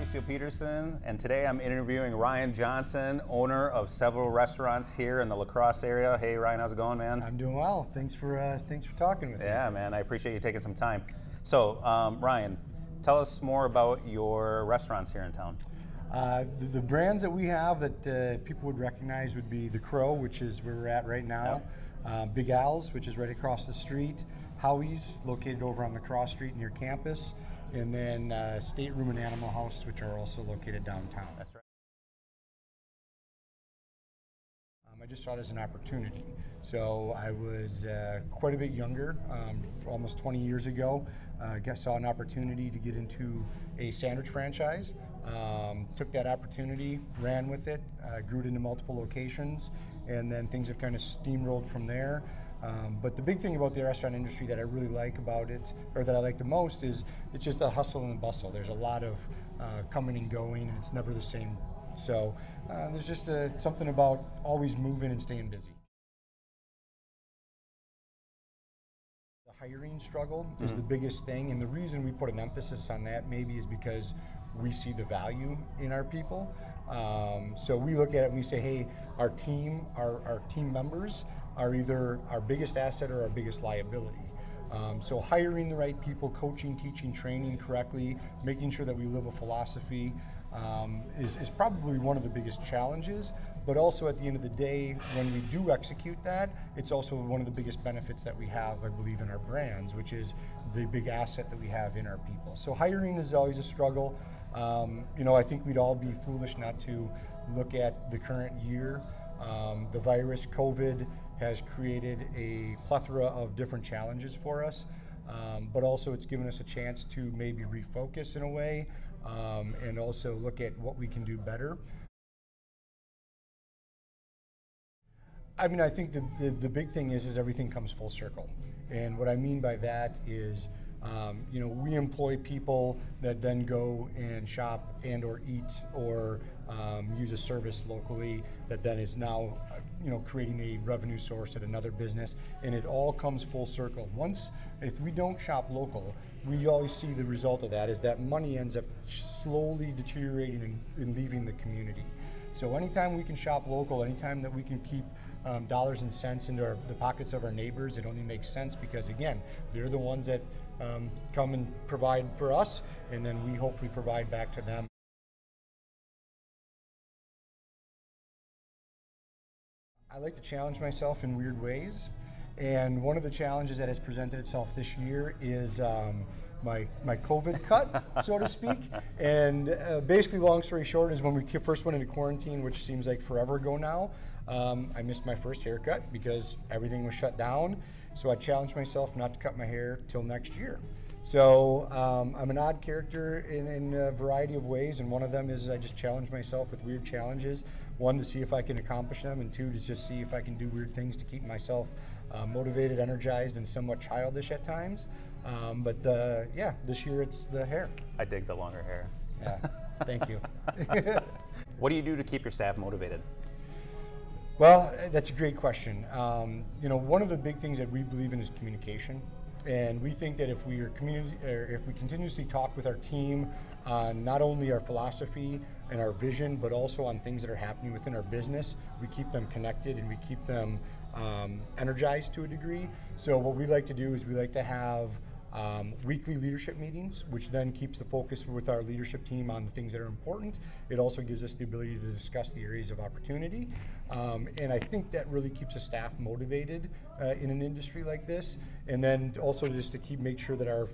Mauricio Peterson, and today I'm interviewing Ryan Johnson, owner of several restaurants here in the La Crosse area. Hey Ryan, how's it going, man? I'm doing well. Thanks for talking with me. Yeah, man, I appreciate you taking some time. So, Ryan, tell us more about your restaurants here in town. The brands that we have that people would recognize would be The Crow, which is where we're at right now. Yep. Big Al's, which is right across the street. Howie's, located over on the Cross Street near campus. And then Stateroom and Animal House, which are also located downtown. That's right. I just saw it as an opportunity. So I was quite a bit younger, almost 20 years ago. Saw an opportunity to get into a sandwich franchise. Took that opportunity, ran with it, grew it into multiple locations, and then things have kind of steamrolled from there. But the big thing about the restaurant industry that I really like about it, or that I like the most, is it's just a hustle and bustle. There's a lot of coming and going, and it's never the same. So there's just something about always moving and staying busy. The hiring struggle is the biggest thing, and the reason we put an emphasis on that maybe is because we see the value in our people. So we look at it and we say, hey, our team members are either our biggest asset or our biggest liability. So hiring the right people, coaching, teaching, training correctly, making sure that we live a philosophy is probably one of the biggest challenges. But also at the end of the day, when we do execute that, it's also one of the biggest benefits that we have, I believe, in our brands, which is the big asset that we have in our people. So hiring is always a struggle. I think we'd all be foolish not to look at the current year. The virus, COVID, has created a plethora of different challenges for us, but also it's given us a chance to maybe refocus in a way, and also look at what we can do better. I mean, I think the big thing is everything comes full circle. And what I mean by that is, we employ people that then go and shop and or eat or use a service locally that then is now, creating a revenue source at another business, and it all comes full circle. If we don't shop local, we always see the result of that is that money ends up slowly deteriorating and leaving the community. So anytime we can shop local, anytime that we can keep dollars and cents into the pockets of our neighbors, it only makes sense because, again, they're the ones that come and provide for us, and then we hopefully provide back to them. I like to challenge myself in weird ways, and one of the challenges that has presented itself this year is my COVID cut, so to speak. And basically, long story short, is when we first went into quarantine, which seems like forever ago now, I missed my first haircut because everything was shut down. So I challenged myself not to cut my hair till next year. So I'm an odd character in a variety of ways, and one of them is I just challenge myself with weird challenges. One, to see if I can accomplish them, and two, to just see if I can do weird things to keep myself motivated, energized, and somewhat childish at times. But this year it's the hair. I dig the longer hair. Yeah, thank you. What do you do to keep your staff motivated? Well, that's a great question. One of the big things that we believe in is communication. And we think that if we continuously talk with our team on not only our philosophy and our vision, but also on things that are happening within our business, we keep them connected and we keep them energized to a degree. So what we like to do is we like to have weekly leadership meetings, which then keeps the focus with our leadership team on the things that are important. It also gives us the ability to discuss the areas of opportunity. And I think that really keeps the staff motivated in an industry like this. And then also just to make sure that our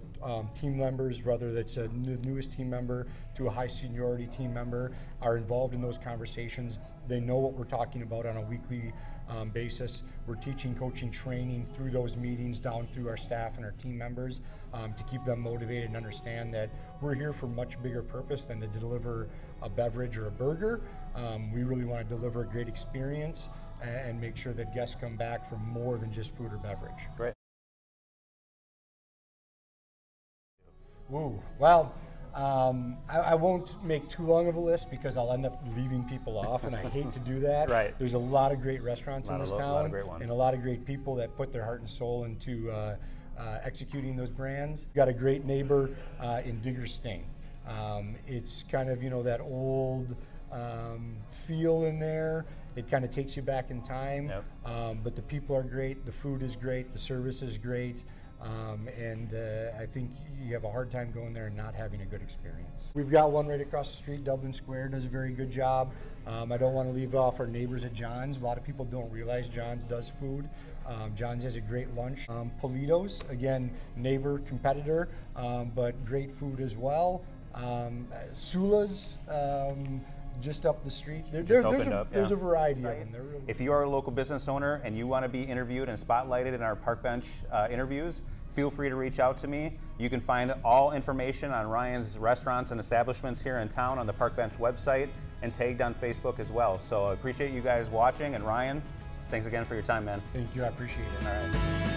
team members, whether that's the newest team member to a high seniority team member, are involved in those conversations. They know what we're talking about on a weekly basis. We're teaching, coaching, training through those meetings down through our staff and our team members to keep them motivated and understand that we're here for much bigger purpose than to deliver a beverage or a burger. We really want to deliver a great experience and make sure that guests come back for more than just food or beverage. Great. Woo. Well, I won't make too long of a list because I'll end up leaving people off, and I hate to do that. Right. There's a lot of great restaurants in this town, a lot of great ones, and a lot of great people that put their heart and soul into executing those brands. Got a great neighbor in Digger Sting. It's kind of, you know, that old feel in there. It kind of takes you back in time. Yep. But the people are great, the food is great, the service is great. And I think you have a hard time going there and not having a good experience. We've got one right across the street. Dublin Square does a very good job. I don't want to leave off our neighbors at John's. A lot of people don't realize John's does food. John's has a great lunch. Polito's, again, neighbor, competitor, but great food as well. Sula's, just up the street. There's a variety of them. If you are a local business owner and you want to be interviewed and spotlighted in our Park Bench interviews, feel free to reach out to me. You can find all information on Ryan's restaurants and establishments here in town on the Park Bench website and tagged on Facebook as well. So I appreciate you guys watching, and Ryan, thanks again for your time, man. Thank you, I appreciate it. All right.